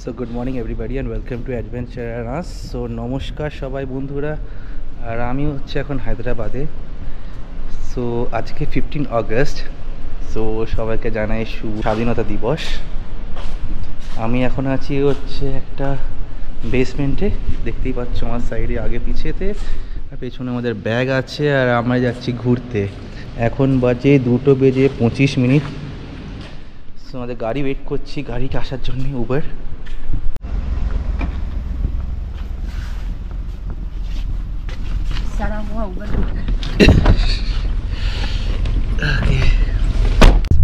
So good morning everybody and welcome to adventure us. So নমস্কার সবাই বন্ধুরা, আর আমি হচ্ছে এখন হায়দ্রাবাদে। সো আজকে 15 আগস্ট। সো সবাইকে জানাই শুভ স্বাধীনতা দিবস। আমি এখন আছি হচ্ছে একটা বেসমেন্টে, দেখতেই পাচ্ছ আমার সাইডে আগে পিছেতে, আর পেছনে আমাদের ব্যাগ আছে, আর আমরা যাচ্ছি ঘুরতে। এখন বাজে 2:25। সো আমাদের গাড়ি ওয়েট করছি, গাড়িটা আসার জন্য উবার।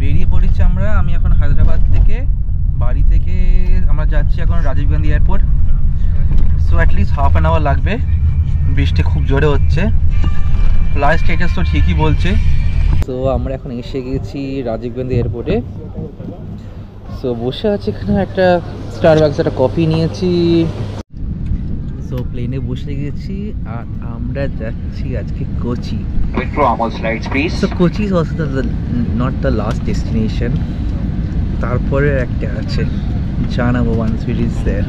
বেরিয়ে পড়েছি আমরা। আমি এখন হায়দ্রাবাদ থেকে, বাড়ি থেকে আমরা যাচ্ছি এখন Rajiv Gandhi airport. So at least half an hour লাগবে। বৃষ্টি খুব জোরে হচ্ছে, ফ্লাইট স্ট্যাটাস তো ঠিকই বলছে। সো আমরা এখন এসে গেছি রাজীব গান্ধী এয়ারপোর্টে। সো বসে আছি এখানে, একটা স্টারবাকস একটা কফি নিয়েছি। সো প্লেনে বসে গেছি, আর আমরা যাচ্ছি আজকে Kochi. So Kochi is also not the last destination, তারপরে একটা আছে জানাবো once we reach there.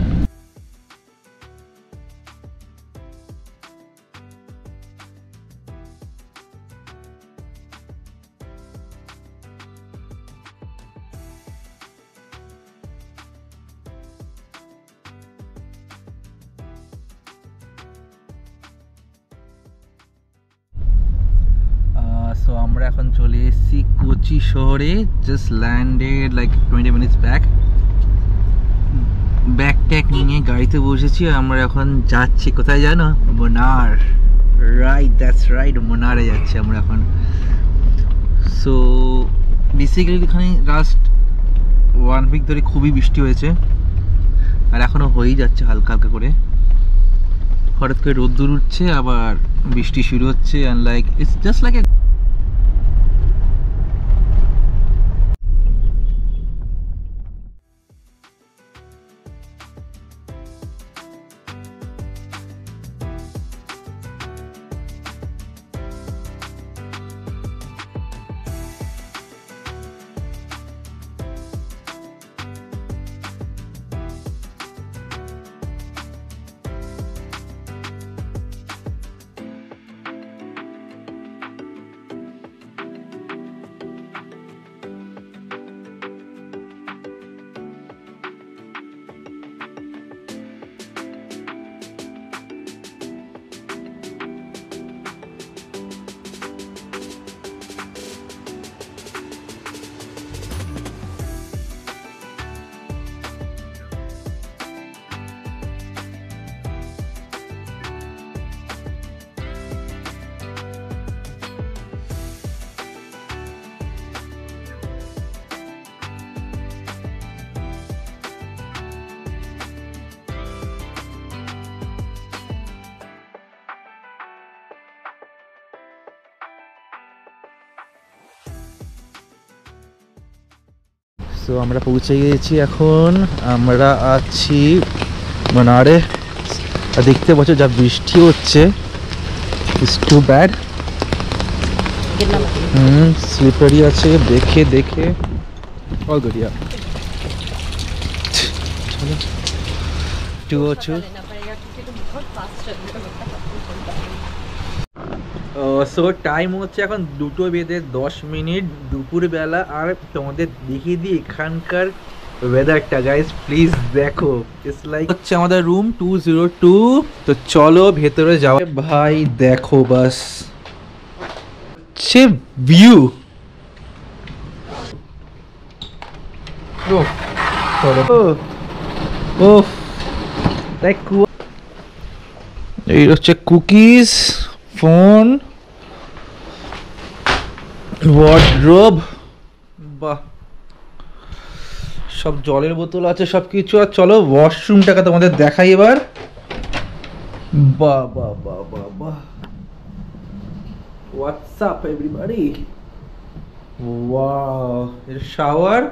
So আমরা এখন চলে এসেছি কোচি শহরে, just landed like 20 minutes back. Bag tag নিয়ে গাড়িতে বসেছি, আমরা এখন যাচ্ছি কোথায় জানো? মুনার। রাইট, দ্যাটস রাইট, মুনারে যাচ্ছি আমরা এখন। সো বেসিক্যালি এখানে লাস্ট 1 উইক ধরে খুবই বৃষ্টি হয়েছে, আর এখনও হয়েই যাচ্ছে হালকা হালকা করে। হঠাৎ করে রোদ্দুর উঠছে, আবার বৃষ্টি শুরু হচ্ছে, and like it's just like so আমরা পৌঁছে গিয়েছি এখন। আমরা আছি মুনারে, আর দেখতে পাচ্ছ যা বৃষ্টি হচ্ছে, ইটস টু ব্যাড। স্লিপারি আছে, দেখে দেখে all good. Yeah so time হচ্ছে এখন 2:10 দুপুরবেলা, আর তোমাদের দেখিয়ে দিই এখানকার ওয়েদারটা। গাইস প্লিজ দেখো, ইটস লাইক হচ্ছে আমাদের রুম 202। তো চলো ভেতরে যাও ভাই, দেখো বাস সে ভিউ। ও দেখ, এই হচ্ছে কুকিজ, ফোন, ওয়ার্ডরোব, বাহ, সব জলের বোতল আছে, সব কিছু। আর চলো ওয়াশরুমটাকে তোমাদের দেখাই এবার। বাহ বাহ বাহ বাহ বাহ, হোয়াটস আপ এভরিবডি। ওয়াও, এর শাওয়ার,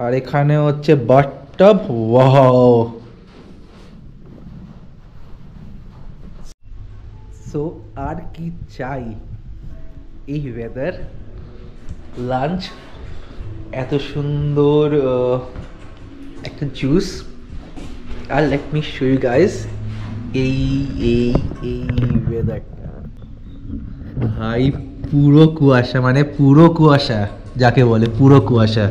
আর এখানে হচ্ছে বাথটাব। ওয়াও। সো আর কি চাই, এই ওয়েদার, লাঞ্চ, এত সুন্দর একটা জুস, আর let me show you guys এই ওয়েদারটা ভাই, পুরো কুয়াশা, মানে পুরো কুয়াশা যাকে বলে, পুরো কুয়াশা।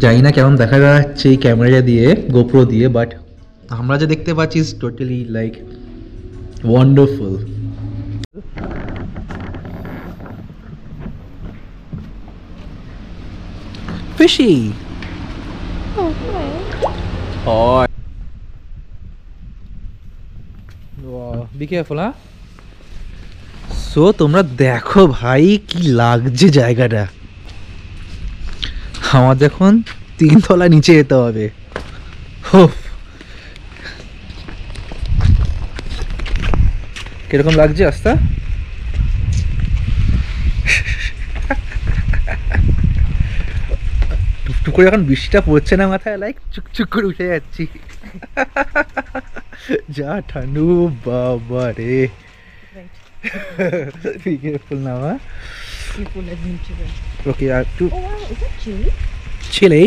জানি না কেমন দেখা যাচ্ছে এই ক্যামেরা দিয়ে, গোপ্রো দিয়ে, বাট আমরা যে দেখতে পাচ্ছি is totally like wonderful. Fishy. Oh. Wow. Be careful, huh? So তোমরা দেখো ভাই কি লাগছে জায়গাটা। আমাদের এখন 3 তলা নিচে যেতে হবে। কিরকম লাগছে রাস্তা? টুকটুক করে এখন বৃষ্টিটা পড়ছে না মাথায়, লাইক চুকচুক করে উঠে যাচ্ছি। যা ঠান্ডু বাবা রে। Be careful now, huh? People adventurous. Okay, I have to. Oh wow, is that chili? Chile?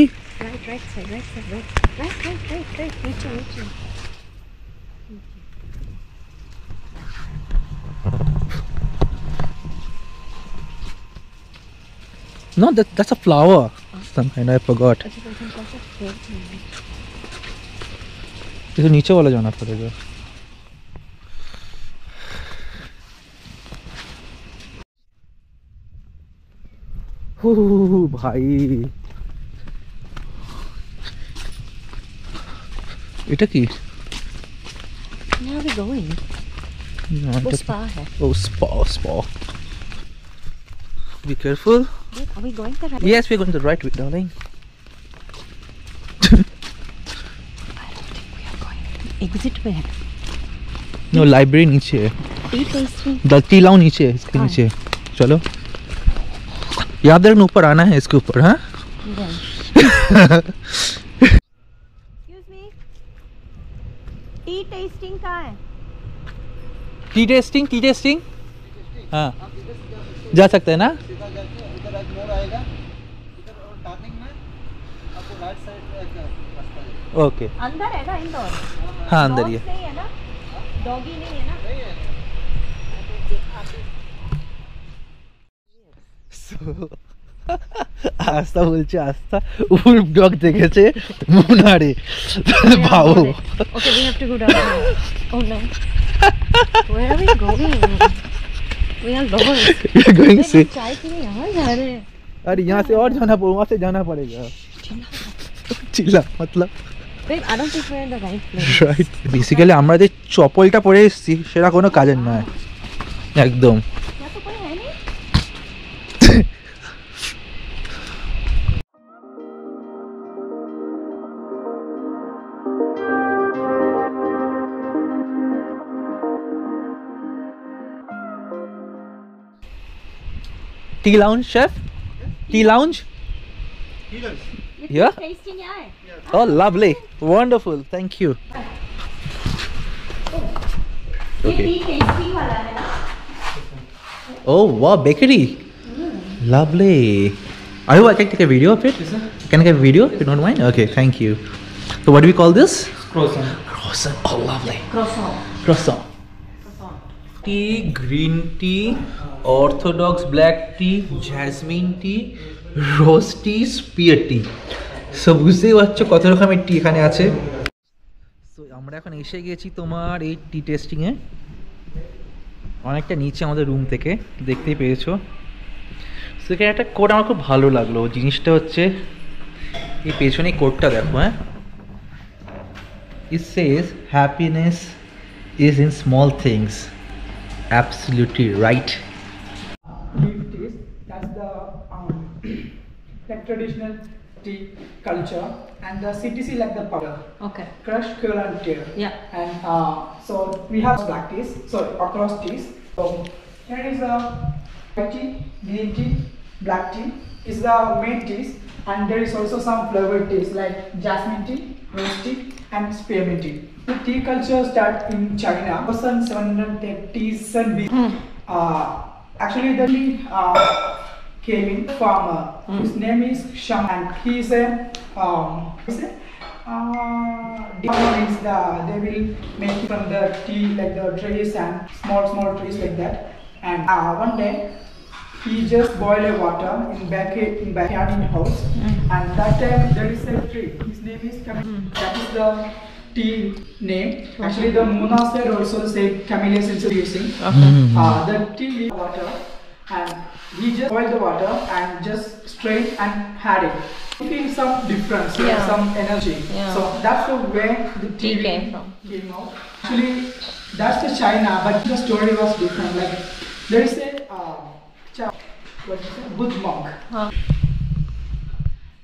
Right side, right. Nature. No, that's a flower. Some kind, I forgot. इसे नीचे वाला जाना पड़ेगा। ভাই এটা কি? Where are we going? No, spa hai. Oh, spa. Be careful. Wait, are we going the right? Yes, we're going the right way, darling. I don't think we are going. Exit where? No, library नीचे है। Tea tasting. The tea lounge नीचे है, इसके नीचे। चलो। याद रखना ऊपर आना है इसके ऊपर, हाँ? Excuse me. Tea tasting कहाँ है? टी टेस्टिंग हाँ जा सकते हैं ना? इधर एक मोड़ आएगा, इधर टर्निंग में आपको राइट साइड में एक रास्ता है। ओके अंदर है ना इंदौर? हाँ अंदर ही Dogs नहीं है ना? Doggy नहीं है ना? नहीं है। আস্তা বলছে আস্তা উল্প ডগ দেখেছে মুনারে ভাবো। Okay, we have to go down. Oh no. Where are we going? We are lost. We are going से चाय के लिए यहाँ जा रहे हैं. अरे यहाँ से और जाना पड़ेगा, वहाँ से जाना पड़ेगा। चिल्ला मतलब Babe, I don't think we're in the right place. Right. Basically আমরা যে চপলটা পরে এসেছি সেটা কোনো কাজের নয় একদম। यहाँ तो कोई है नहीं. T lounge chef, T lounge Yeah? Tasting यहाँ है. Oh lovely, wonderful, thank you. ये tea tasting वाला है ना? Oh wow, bakery. Lovely. I hope I can take a video of it. Can I get a video if you don't mind? Okay, thank you. So what do we call this? Croissant. Oh lovely. Croissant. Tea, green tea, orthodox black tea, jasmine tea, rose tea, spear tea. So বুঝতেই পারছো কত রকমের টি এখানে আছে। So আমরা এখন এসে গেছি তোমার এই টি টেস্টিংয়ে, অনেকটা নিচে আমাদের রুম থেকে, দেখতেই পেয়েছো। সো এখানে একটা কোড আমার খুব ভালো লাগলো। জিনিসটা হচ্ছে এই পেছনে কোডটা দেখো, হ্যাঁ, it says happiness is in small things. Absolutely right. Leaf teas, that's the like traditional tea culture, and the CTC like the powder, Okay. crush, cure and tear. Yeah. And so we have black teas, sorry, across teas. So here is white tea, green tea, black tea is the main teas, and there is also some flavored teas like jasmine tea, rose tea, and spearmint tea. The tea culture started in China 1730s and actually the tea came in farmer. His name is Shang, and he is a One is they will make it from the tea, like the trees and small trees like that. And one day he just boil a water in backyard in house, and that time there is a tree. His name is that is the tea name. Actually, the monastery also say camellias introducing the tea water, and he just boiled the water and just strained and had it. You feel some difference, some energy. So that's the way the tea came from. Came out. Actually, that's the China, but the story was different. Like there is a Buddha monk.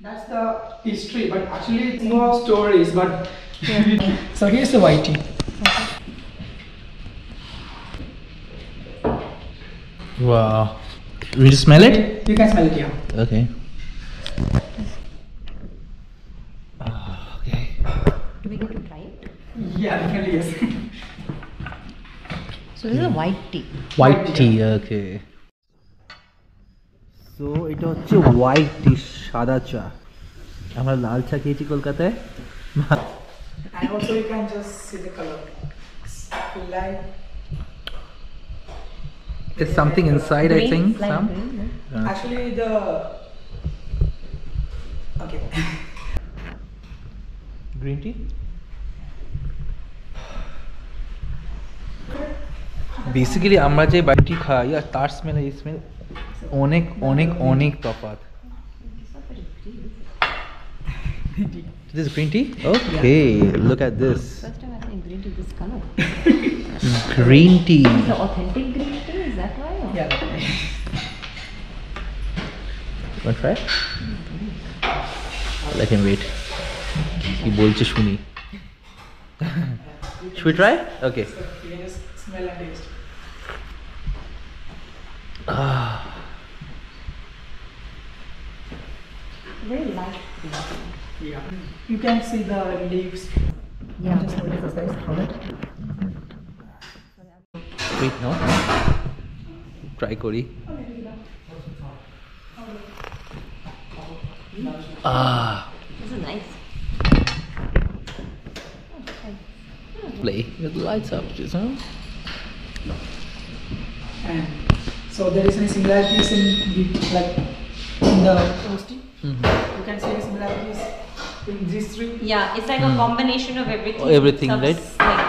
That's the history, but actually it's more stories. But so here's the white tea. Wow. We just smell it? You can smell it here. Okay. Okay. Do we get to try it? Yeah, definitely yes. So this is a white tea. White tea, okay. So এটা হচ্ছে white টি, সাদা চা। আমরা লাল চা খেয়েছি কলকাতায়। And also you can just see the color. Like There's something inside, I think. Like Some. green, no? actually the okay. Green tea? Basically আমরা যে বাইটি খাই আর তার স্মেল এই স্মেল অনেক অনেক অনেক তফাৎ। This is green tea? Okay, look at this. First time I think green tea this color. Green tea. The authentic green tea, is that why? Or? Yeah. Want to try? Let him wait. কি বলছে শুনি। Should we try? Okay. So you can just smell and taste. Very light green tea. Yeah. You can see the leaves. Yeah. Just hold it aside. Wait, no? Try করি। This is nice. Play with the lights up, just huh? And so there is any similarities in the roasting. You can see the similarities in these three. Yeah, it's like a combination of everything. Everything, Some right? Like,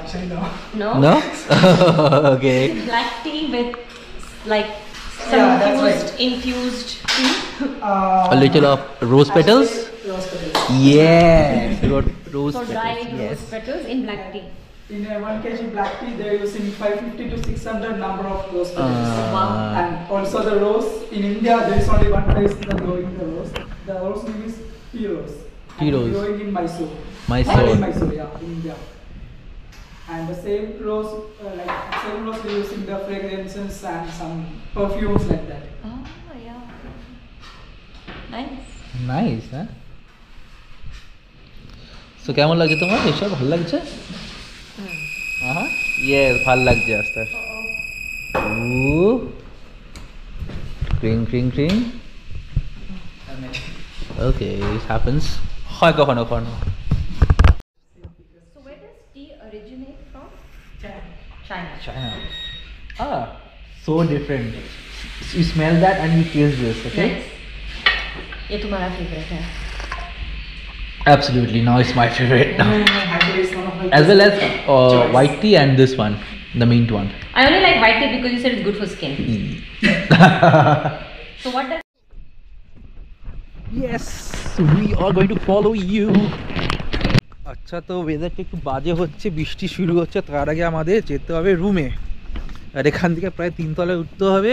Actually no. no? No? Okay. Black tea with like some Yeah, that's infused tea. A little of rose petals? Rose petals. Yes. We got rose So petals. dried Yes. rose petals in black tea. In a 1 kg black tea, they are using 550 to 600 number of rose petals. Wow. And also the rose, in India there is only one place that growing the rose. The rose name is tea rose. Tea And rose. growing in Mysore. Mysore. In Mysore, yeah, in India. And the same rose, they using the fragrances and some perfumes like that. Oh, yeah. Nice. Nice, huh? So কেমন লাগছে তোমার এসব ভালো লাগছে? Yes, ভালো লাগছে আস্তে আস্তে। Ooh. Cring cring cring. Okay, it happens. হয় কখনো কখনো। So where does tea originate from? China. China. China. So different. You smell that and you taste this, okay? Nice. ये तुम्हारा favorite है? Absolutely, now it's my favorite now. Actually, it's one of my As well as choice. white tea and this one, the mint one. I only like white tea because you said it's good for skin. So what does? Yes, we are going to follow you. আচ্ছা, তো ওয়েদারটা একটু বাজে হচ্ছে, বৃষ্টি শুরু হচ্ছে, তার আগে আমাদের যেতে হবে রুমে। আর এখান থেকে প্রায় 3 তলায় উঠতে হবে।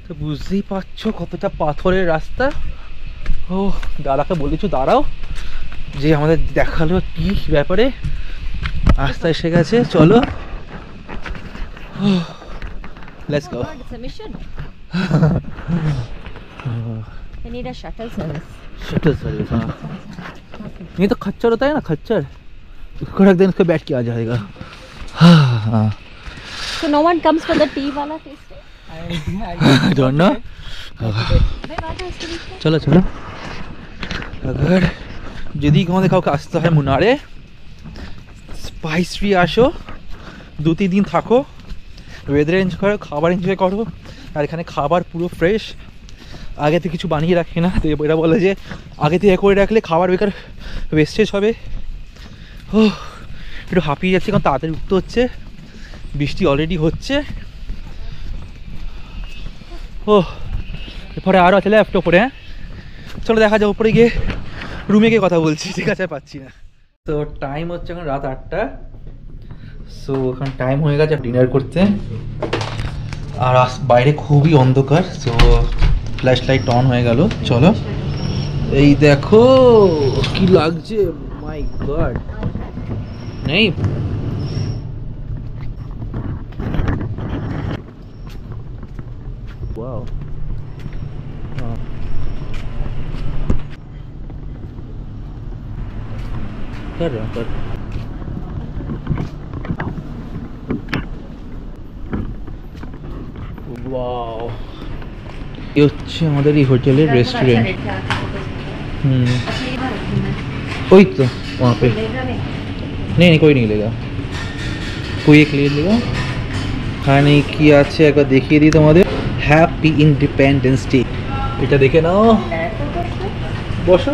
তো বুঝতেই পারছো কতটা পাথরের রাস্তা। ও দাদাকে বলেছি দাঁড়াও, যে আমাদের দেখালো কি ব্যাপারে, রাস্তা এসে গেছে, চলো let's go. It's a mission. I need a shuttle service. Shuttle service, हाँ। नहीं तो खच्चर होता है ना, खच्चर, उसको रख देना, उसको बैठ के आ जाएगा। हाँ। So no one comes for the tea wala tasting? I don't know। Where are those to be? चलो चलो। अगर যদি তোমাদের কাউকে আসতে হয় মুনারে, স্পাইস ট্রি আসো, 2-3 দিন থাকো, ওয়েদার এনজয় করো, খাবার এনজয় করো। আর এখানে খাবার পুরো ফ্রেশ, আগে থেকে কিছু বানিয়ে রাখে না। তো এরা বলে যে আগে থেকে করে রাখলে খাবার বেকার ওয়েস্টেজ হবে। ও একটু হাঁপিয়ে যাচ্ছে কারণ তাড়াতাড়ি উঠতে হচ্ছে, বৃষ্টি অলরেডি হচ্ছে। ও এরপরে আরও আছে লেফট ওপরে। হ্যাঁ চলো দেখা যায় উপরে গিয়ে রুমে গিয়ে কথা বলছি, ঠিক আছে? পাচ্ছি না। তো টাইম হচ্ছে এখন রাত 8টা। সো এখন টাইম হয়ে গেছে ডিনার করতে। আর বাইরে খুবই অন্ধকার, সো ফ্ল্যাশ লাইট অন হয়ে গেল। চলো এই দেখো কি লাগছে, মাই গড। নেই ওয়াও, कर रहा हूँ कर। वाओ ये হচ্ছে আমাদের এই হোটেলের রেস্টুরেন্ট। वही तो वहाँ पे नहीं नहीं कोई नहीं लेगा, कोई एक ले लेगा। খানে কি আছে একবার দেখিয়ে দিই তোমাদের। হ্যাপি ইন্ডিপেন্ডেন্স ডে, এটা দেখে নাও। বসো।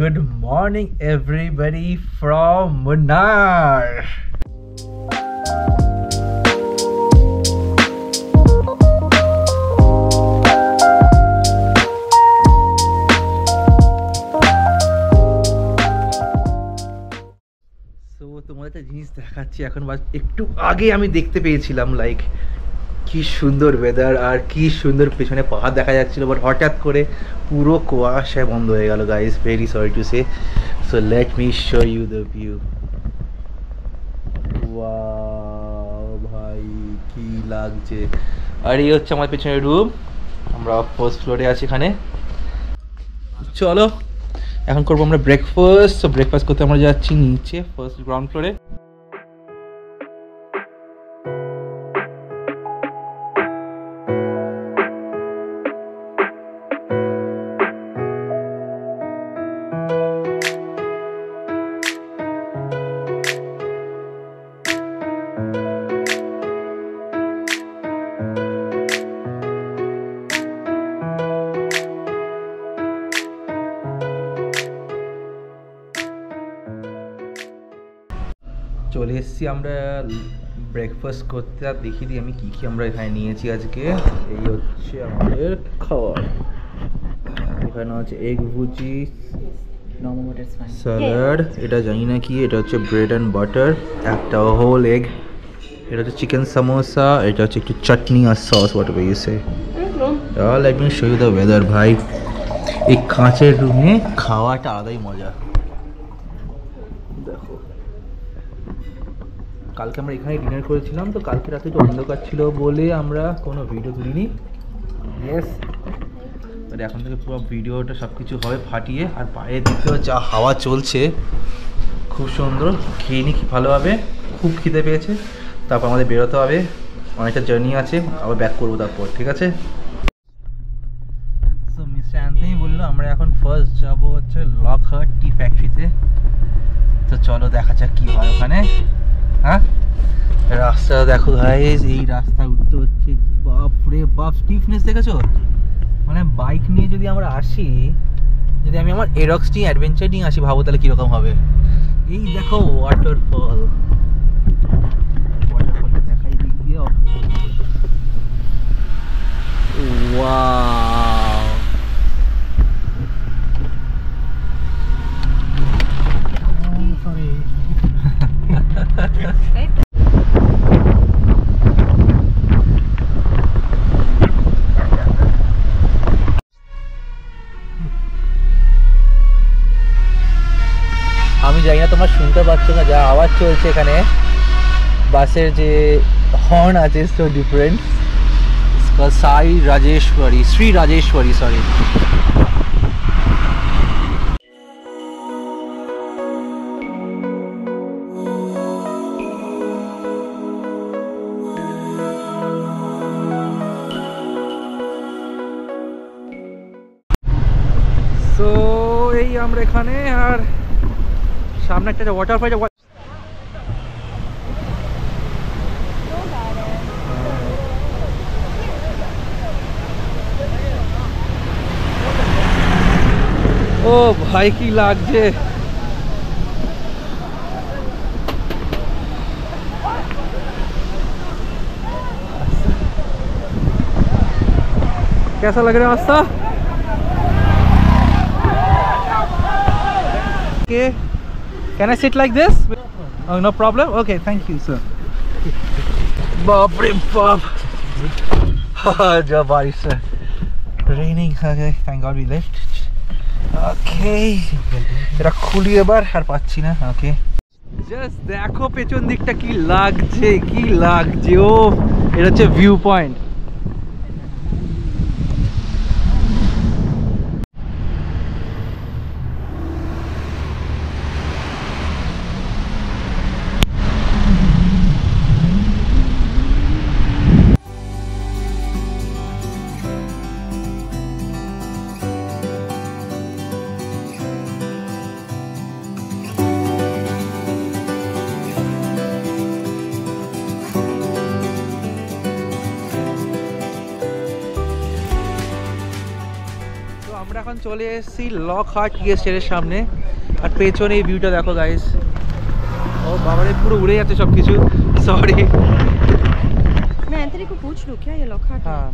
Good morning everybody from Munnar. So তোমাদের একটা জিনিস দেখাচ্ছি এখন। একটু আগে আমি দেখতে পেয়েছিলাম লাইক কি সুন্দর ওয়েদার আর কি সুন্দর পেছনে পাহাড় দেখা যাচ্ছিল, বাট হঠাৎ করে পুরো কুয়াশায় বন্ধ হয়ে গেল guys. Very sorry to say. So let me show you the view. Wow ভাই কি লাগছে। আর এই হচ্ছে আমার পেছনে রুম, আমরা ফার্স্ট ফ্লোরে আছি এখানে। চলো এখন করবো আমরা ব্রেকফাস্ট। তো ব্রেকফাস্ট করতে আমরা যাচ্ছি নিচে ফার্স্ট গ্রাউন্ড ফ্লোরে। চলে এসেছি আমরা ব্রেকফাস্ট করতে। আর দেখিয়ে দিই আমি কী কী আমরা এখানে নিয়েছি আজকে। এই হচ্ছে আমাদের খাবার। এখানে হচ্ছে এগ ভুজি, স্যালাড, এটা জানি না কি, এটা হচ্ছে ব্রেড অ্যান্ড বাটার, একটা হোল এগ, এটা হচ্ছে চিকেন সামোসা, এটা হচ্ছে একটু চাটনি আর sauce, whatever you say. Let me show you the weather. ভাই এই কাঁচের রুমে খাওয়াটা আলাদাই মজা। দেখো কালকে আমরা এখানে ডিনার করেছিলাম, তো কালকে রাতে একটু অন্ধকার ছিল বলে আমরা কোনো ভিডিও তুলিনি। ইয়েস, বাট এখন থেকে পুরো ভিডিওটা সব কিছু হবে ফাটিয়ে। আর বাইরে দেখতে যা হাওয়া চলছে খুব সুন্দর। খেয়ে নিই ভালোভাবে, খুব খিদে পেয়েছে। তারপর আমাদের বেরোতে হবে, অনেকটা জার্নি আছে, আবার ব্যাক করবো তারপর, ঠিক আছে? সো মিস্টার অ্যান্থনি বললো আমরা এখন ফার্স্ট যাবো হচ্ছে লকহার্ট টি ফ্যাক্টরিতে। তো চলো দেখা যাক কী হয় ওখানে। হ্যাঁ রাস্তা দেখো ভাই, এই রাস্তা উঠতে হচ্ছে, বাপরে বাপ স্টিফনেস দেখেছো। মানে বাইক নিয়ে যদি আমরা আসি, যদি আমি আমার এরক্স নিয়ে অ্যাডভেঞ্চার নিয়ে আসি, ভাবো তাহলে কীরকম হবে। এই দেখো ওয়াটারফল, ওয়াটারফলটা দেখাই দিক দিয়ে। ওয়াও সরি আমি জানি না তোমরা শুনতে পাচ্ছ না, যা আওয়াজ চলছে এখানে বাসের যে হর্ন আছে, so different. called Sai Rajeshwari, Sri Rajeshwari, sorry. So এই আমরা এখানে আর সামনে একটা ওয়াটারফল ও ভাই কি লাগছে कैसा लग रहा है रास्ता okay can I sit like this oh no problem okay thank you sir बाप रे बाप जब बारिश से raining okay thank God we left okay এটা খুলি এবার আর পাচ্ছি না okay just দেখো পেছন দিকটা কি লাগছে ও এটা হচ্ছে ভিউ পয়েন্ট আমরা এখন চলে এসেছি লকহার্ট টিএসএর সামনে আর পেছনে এই ভিউটা দেখো গাইস ও বাবারে পুরো উড়ে যাচ্ছে সব কিছু সরি मैं एंथनी को पूछ लूं क्या ये लॉकहार्ट हाँ।